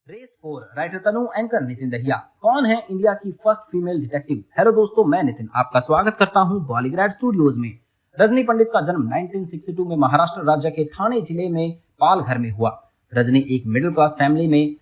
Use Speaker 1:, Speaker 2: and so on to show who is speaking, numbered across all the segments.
Speaker 1: Race 4 writer तनु, anchor Nitin Dahiya. कौन है India की फर्स्ट फीमेल डिटेक्टिव? हेलो दोस्तों, मैं नितिन आपका स्वागत करता हूं बॉलीग्रैड स्टूडियोज में। रजनी पंडित का जन्म 1962 में महाराष्ट्र राज्य के ठाणे जिले में पालघर में हुआ। रजनी एक मिडिल क्लास फैमिली में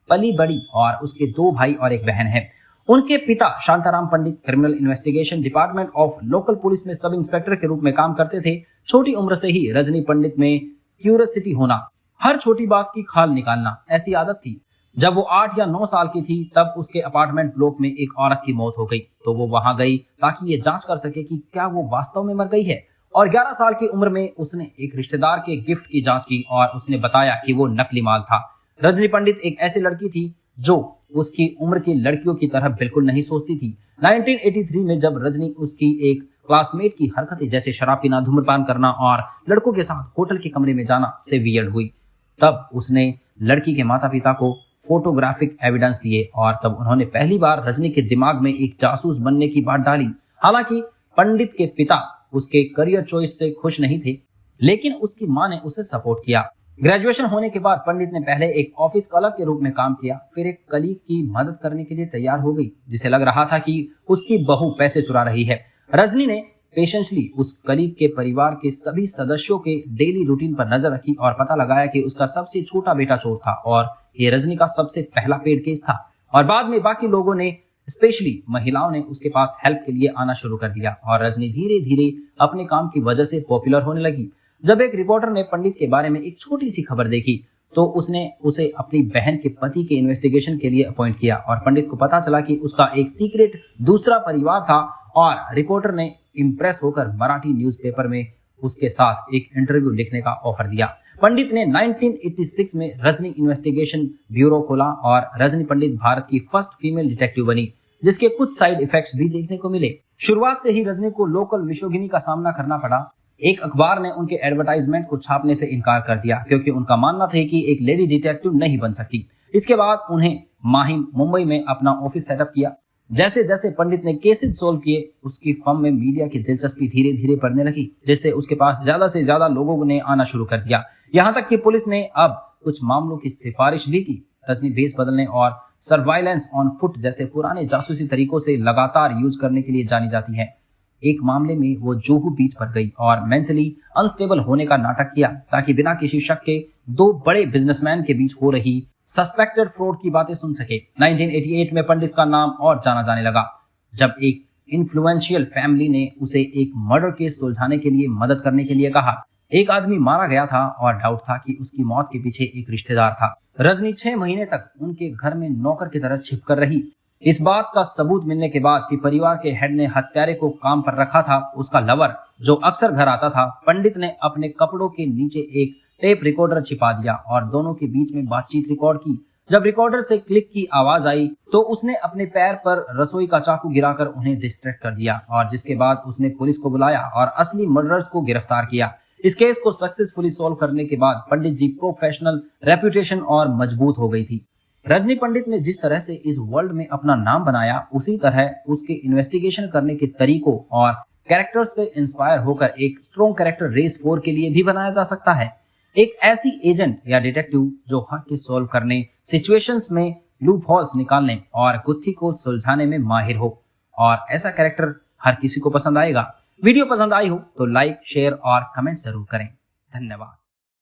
Speaker 1: पली बड़ी और उसके 2 भाई और एक बहन है। उनके पिता Shantaram Pandit criminal investigation department of local police में सब इंस्पेक्टर के रूप में काम करते थे। छोटी उम्र से ही रजनी पंडित में क्यूरियोसिटी होना, हर छोटी बात की खाल निकालना, ऐसी आदत थी। जब वो 8 या 9 साल की थी तब उसके अपार्टमेंट ब्लॉक में एक औरत की मौत हो गई, तो वो वहां गई ताकि ये जांच कर सके कि क्या वो वास्तव में मर गई है। और 11 साल की उम्र में उसने एक रिश्तेदार के गिफ्ट की जांच की और उसने बताया कि वो नकली माल था। रजनी पंडित एक ऐसी लड़की थी जो उसकी उम्र की लड़कियों की तरह बिल्कुल नहीं सोचती थी। 1983 में जब रजनी उसकी एक क्लासमेट की हरकतें जैसे शराब पीना, धूम्रपान करना और लड़कों के साथ होटल के कमरे में जाना से वियर्ड हुई, तब उसने लड़की के माता पिता को फोटोग्राफिक एविडेंस दिए और तब उन्होंने पहली बार रजनी के दिमाग में एक जासूस बनने की बात डाली। हालांकि पंडित के पिता उसके करियर चॉइस से खुश नहीं थे, लेकिन उसकी मां ने उसे सपोर्ट किया। ग्रेजुएशन होने के बाद पंडित ने पहले एक ऑफिस क्लर्क के रूप में काम किया, फिर एक कलीग की मदद करने के लिए तैयार हो गई जिसे लग रहा था कि उसकी बहू पैसे चुरा रही है। रजनी ने पेशेंसली उस कलीग के परिवार के सभी सदस्यों के डेली रूटीन पर नजर रखी और पता लगाया कि उसका सबसे छोटा बेटा चोर था और ये रजनी का सबसे पहला पेड केस था। और बाद में बाकी लोगों ने, स्पेशली महिलाओं ने उसके पास हेल्प के लिए आना शुरू कर दिया और रजनी धीरे धीरे अपने काम की वजह से पॉपुलर होने लगी। जब एक रिपोर्टर ने पंडित के बारे में एक छोटी सी खबर देखी तो उसने उसे अपनी बहन के पति के इन्वेस्टिगेशन के लिए अपॉइंट किया और पंडित को पता चला कि उसका एक सीक्रेट दूसरा परिवार था और रिपोर्टर ने इम्प्रेस होकर मराठी न्यूज़पेपर में उसके साथ एक इंटरव्यू लिखने का ऑफर दिया। पंडित ने 1986 में रजनी इन्वेस्टिगेशन ब्यूरो खोला और रजनी पंडित भारत की फर्स्ट फीमेल डिटेक्टिव बनी, जिसके कुछ साइड इफेक्ट्स भी देखने को मिले। शुरुआत से ही रजनी को लोकल मिसोगिनी का सामना करना पड़ा। एक अखबार ने उनके एडवर्टाइजमेंट को छापने से इनकार कर दिया क्योंकि उनका मानना था कि एक लेडी डिटेक्टिव नहीं बन सकती। इसके बाद उन्हें माहिम मुंबई में अपना ऑफिस सेटअप किया। जैसे जैसे पंडित ने केसेस सोल्व किए, उसकी फर्म में मीडिया की दिलचस्पी धीरे धीरे बढ़ने लगी, जिससे उसके पास ज्यादा से ज्यादा लोगों ने आना शुरू कर दिया। यहाँ तक कि पुलिस ने अब कुछ मामलों की सिफारिश भी की। रजनी भेस बदलने और सर्वाइलेंस ऑन फुट जैसे पुराने जासूसी तरीकों से लगातार यूज करने के लिए जानी जाती है। एक मामले में वो जोहू बीच पर गई और मेंटली अनस्टेबल होने का नाटक किया ताकि बिना किसी शक के 2 बड़े बिजनेसमैन के बीच हो रही सस्पेक्टेड फ्रॉड की बातें सुन सके। 1988 में पंडित का नाम और जाना जाने लगा जब एक इन्फ्लुएंशियल फैमिली ने उसे एक मर्डर केस सुलझाने के लिए मदद करने के लिए कहा। एक आदमी मारा गया था और डाउट था कि उसकी मौत के पीछे एक रिश्तेदार था। रजनी 6 महीने तक उनके घर में नौकर की तरह छिप कर रही। इस बात का सबूत मिलने के बाद कि परिवार के हेड ने हत्यारे को काम पर रखा था, उसका लवर जो अक्सर घर आता था, पंडित ने अपने कपड़ों के नीचे एक टेप रिकॉर्डर छिपा दिया और दोनों के बीच में बातचीत रिकॉर्ड की। जब रिकॉर्डर से क्लिक की आवाज आई तो उसने अपने पैर पर रसोई का चाकू गिराकर उन्हें डिस्ट्रैक्ट कर दिया और जिसके बाद उसने पुलिस को बुलाया और असली मर्डरर्स को गिरफ्तार किया। इस केस को सक्सेसफुली सॉल्व करने के बाद पंडित जी प्रोफेशनल रेपुटेशन और मजबूत हो गई थी। रजनी पंडित ने जिस तरह से इस वर्ल्ड में अपना नाम बनाया, उसी तरह उसके इन्वेस्टिगेशन करने के तरीकों और कैरेक्टर्स से इंस्पायर होकर एक स्ट्रॉन्ग कैरेक्टर रेस 4 के लिए भी बनाया जा सकता है। एक ऐसी एजेंट या डिटेक्टिव जो हर केस सॉल्व करने, सिचुएशंस में लूप होल्स निकालने और गुत्थी को सुलझाने में माहिर हो, और ऐसा कैरेक्टर हर किसी को पसंद आएगा। वीडियो पसंद आई हो तो लाइक, शेयर और कमेंट जरूर करें। धन्यवाद।